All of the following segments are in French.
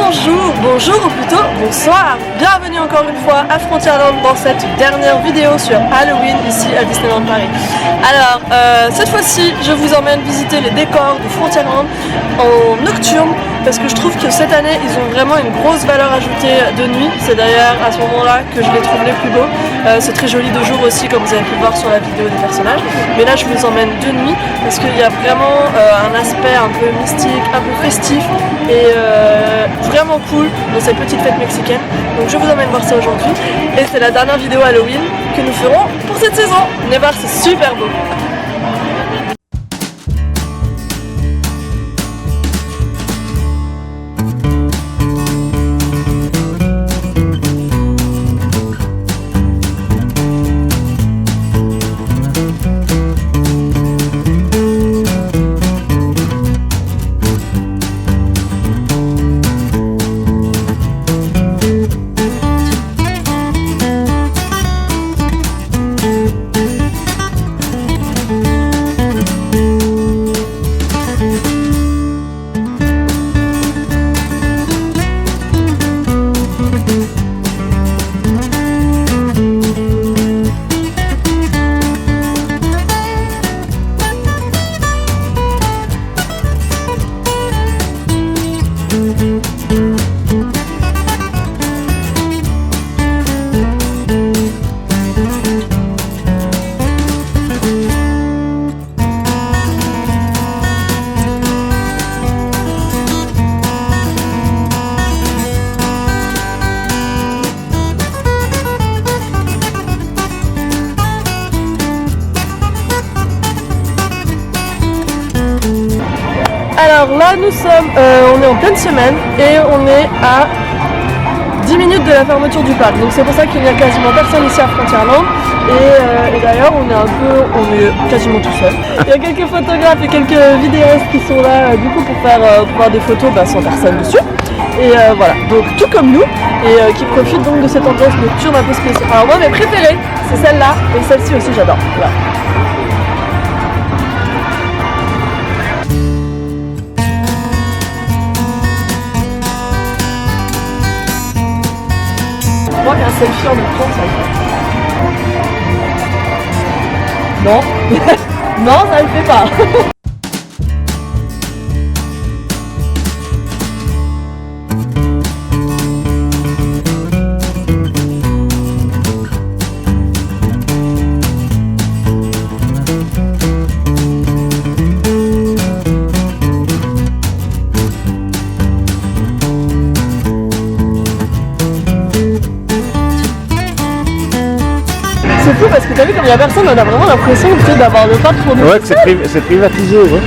bonjour ou plutôt bonsoir. Bienvenue encore une fois à Frontierland dans cette dernière vidéo sur Halloween ici à Disneyland Paris. Alors cette fois-ci je vous emmène visiter les décors de Frontierland en nocturne parce que je trouve que cette année ils ont vraiment une grosse valeur ajoutée de nuit. C'est d'ailleurs à ce moment-là que je les trouve les plus beaux. C'est très joli de jour aussi comme vous avez pu le voir sur la vidéo des personnages. Mais là je vous emmène de nuit parce qu'il y a vraiment un aspect un peu mystique, un peu festif et vraiment cool dans cette petite fête mexicaine. Donc je vous emmène voir ça aujourd'hui et c'est la dernière vidéo Halloween que nous ferons pour cette saison. Venez voir, c'est super beau. Alors là nous sommes, on est en pleine semaine et on est à 10 minutes de la fermeture du parc. Donc c'est pour ça qu'il n'y a quasiment personne ici à Frontierland. Et d'ailleurs on est quasiment tout seul. Il y a quelques photographes et quelques vidéastes qui sont là du coup pour faire des photos sans personne dessus. Et voilà, donc tout comme nous, et qui profitent donc de cette ambiance nocturne un peu spéciale. Alors moi mes préférées, c'est celle-là et celle-ci aussi j'adore. Voilà. Je crois qu'un selfie en nocturne ça le fait. Non. Non, ça le fait pas. C'est fou parce que t'as vu comme il y a personne, on a vraiment l'impression d'avoir le parc pour nous. Ouais, que c'est privatisé, ouais.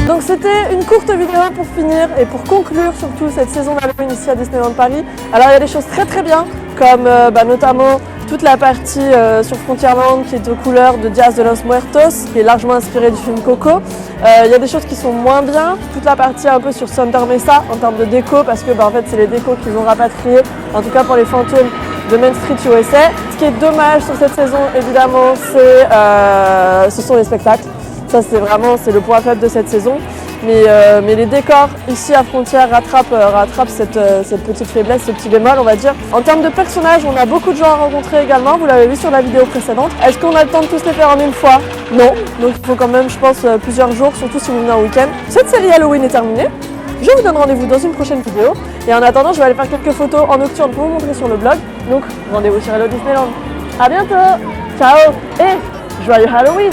Donc c'était une courte vidéo pour finir et pour conclure surtout cette saison d'Halloween ici à Disneyland Paris. Alors il y a des choses très très bien comme notamment toute la partie sur Frontierland qui est aux couleurs de Dias de los Muertos, qui est largement inspirée du film Coco. Il y a des choses qui sont moins bien, toute la partie un peu sur Thunder Mesa en termes de déco, parce que en fait c'est les décos qu'ils ont rapatriés, en tout cas pour les fantômes de Main Street USA. Ce qui est dommage sur cette saison évidemment, ce sont les spectacles. Ça c'est le point faible de cette saison. Mais les décors ici à Frontières rattrapent cette petite faiblesse, ce petit bémol on va dire. En termes de personnages, on a beaucoup de gens à rencontrer également, vous l'avez vu sur la vidéo précédente. Est-ce qu'on a le temps de tous les faire en une fois? Non, donc il faut quand même je pense plusieurs jours, surtout si vous venez en week-end. Cette série Halloween est terminée, je vous donne rendez-vous dans une prochaine vidéo. Et en attendant, je vais aller faire quelques photos en nocturne pour vous montrer sur le blog. Donc rendez-vous sur Hello Disneyland. A bientôt, ciao et joyeux Halloween.